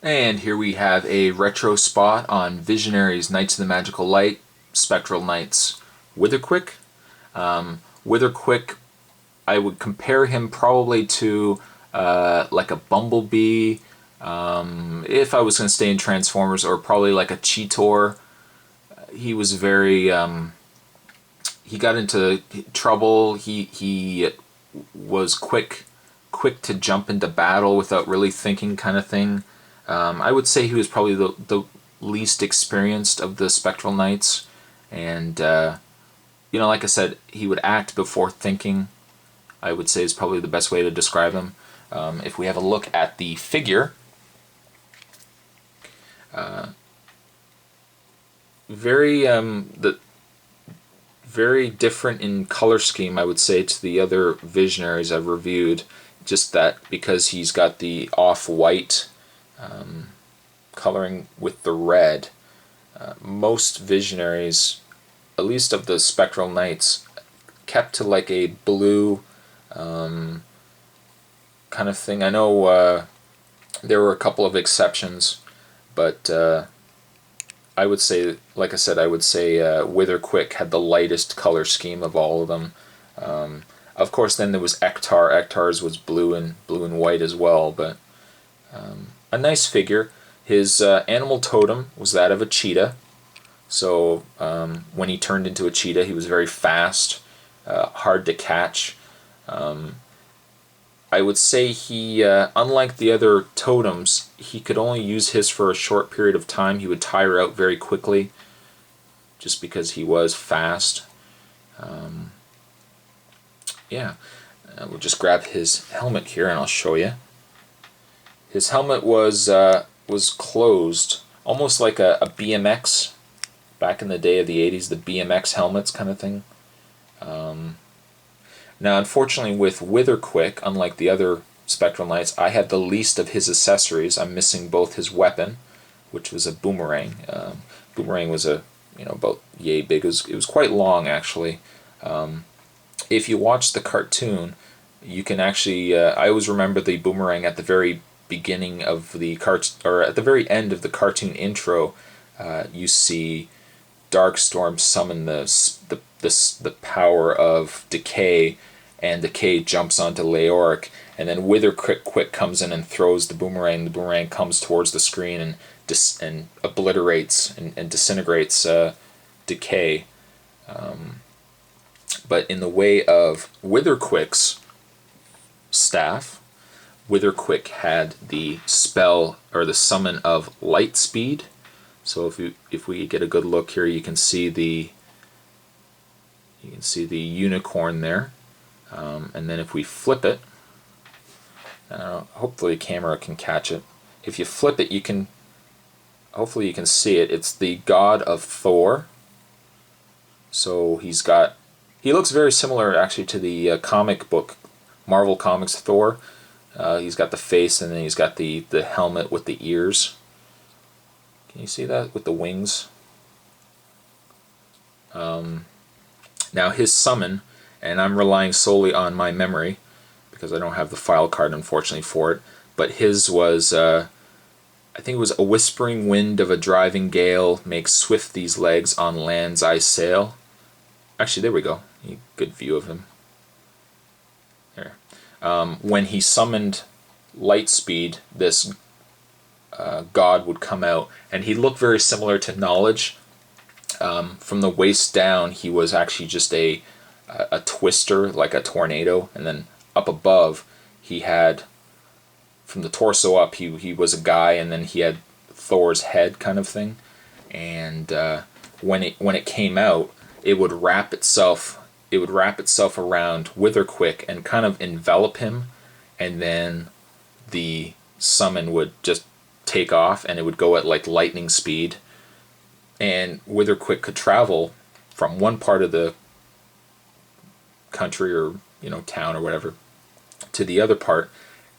And here we have a retro spot on Visionaries, Knights of the Magical Light, Spectral Knights, Witherquick. Witherquick, I would compare him probably to like a Bumblebee, if I was going to stay in Transformers, or probably like a Cheetor. He was very, he got into trouble. He was quick to jump into battle without really thinking, kind of thing. I would say he was probably the least experienced of the Spectral Knights, and like I said, he would act before thinking. I would say is probably the best way to describe him. If we have a look at the figure, very different in color scheme, I would say, to the other Visionaries I've reviewed. Just that because he's got the off-white coloring with the red. Most Visionaries, at least of the Spectral Knights, kept to like a blue kind of thing. I know there were a couple of exceptions, but I would say, like I said, I would say Witherquick had the lightest color scheme of all of them. Of course, then there was Ektar. Ektar's was blue and white as well, but a nice figure. His animal totem was that of a cheetah. So when he turned into a cheetah, he was very fast, hard to catch. I would say he, unlike the other totems, he could only use his for a short period of time. He would tire out very quickly, just because he was fast. Yeah, we'll just grab his helmet here and I'll show you. His helmet was closed, almost like a BMX. Back in the day of the 80s, the BMX helmets kind of thing. Now, unfortunately, with Witherquick, unlike the other Spectral Knights, I had the least of his accessories. I'm missing both his weapon, which was a boomerang. Boomerang was about yay big. It was quite long, actually. If you watch the cartoon, you can actually. I always remember the boomerang at the very beginning of the or at the very end of the cartoon intro. You see Darkstorm summon the power of Decay, and Decay jumps onto Leoric, and then Witherquick comes in and throws the boomerang. The boomerang comes towards the screen and obliterates and disintegrates Decay. But in the way of Witherquick's staff, Witherquick had the spell or the summon of Light Speed. So if we get a good look here, you can see the unicorn there, and then if we flip it, hopefully the camera can catch it. If you flip it, hopefully you can see it. It's the god of Thor. So he looks very similar actually to the comic book Marvel Comics Thor. He's got the face, and then he's got the helmet with the ears. Can you see that with the wings? Now his summon, and I'm relying solely on my memory because I don't have the file card, unfortunately, for it, but his was, I think it was a whispering wind of a driving gale makes swift these legs on lands I sail. Actually, there we go. Good view of him. There. When he summoned Lightspeed, this god would come out, and he looked very similar to Knowledge. From the waist down, he was actually just a twister, like a tornado, and then up above, he had, from the torso up, he was a guy, and then he had Thor's head, kind of thing. And when it came out, it would wrap itself around Witherquick and kind of envelop him, and then the summon would just take off, and it would go at like lightning speed, and Witherquick could travel from one part of the country or town or whatever to the other part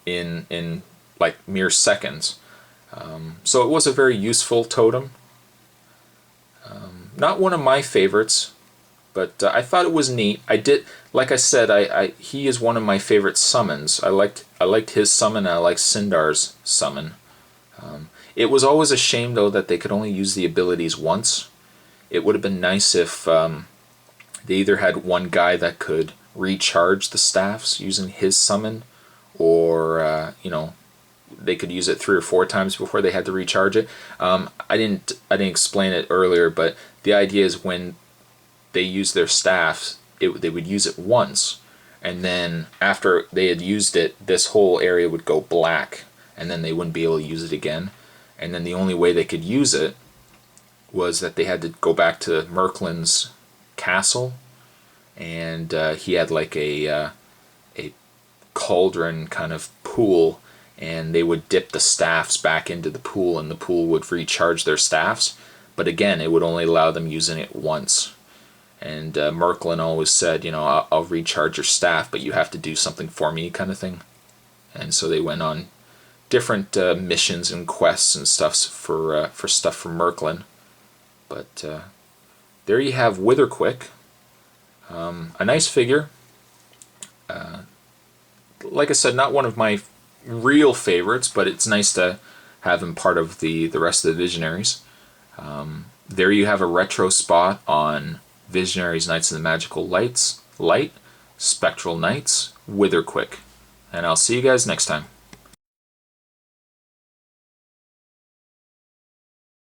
in like mere seconds. So it was a very useful totem. Not one of my favorites, but I thought it was neat. Like I said, he is one of my favorite summons. I liked his summon, and I liked Sindar's summon. It was always a shame, though, that they could only use the abilities once. It would have been nice if they either had one guy that could recharge the staffs using his summon, or they could use it 3 or 4 times before they had to recharge it. I didn't explain it earlier, but the idea is when they use their staffs, they would use it once, and then after they had used it, this whole area would go black, and then they wouldn't be able to use it again. And then the only way they could use it was that they had to go back to Merklin's castle, and he had like a cauldron kind of pool, and they would dip the staffs back into the pool, and the pool would recharge their staffs. But again, it would only allow them using it once. And Merklin always said, I'll recharge your staff, but you have to do something for me, kind of thing. And so they went on different missions and quests and stuff for stuff from Merklin. But there you have Witherquick. A nice figure. Like I said, not one of my real favorites, but it's nice to have him part of the rest of the Visionaries. There you have a retro spot on Visionaries Knights of the Magical Light, Spectral Knights, Witherquick. And I'll see you guys next time.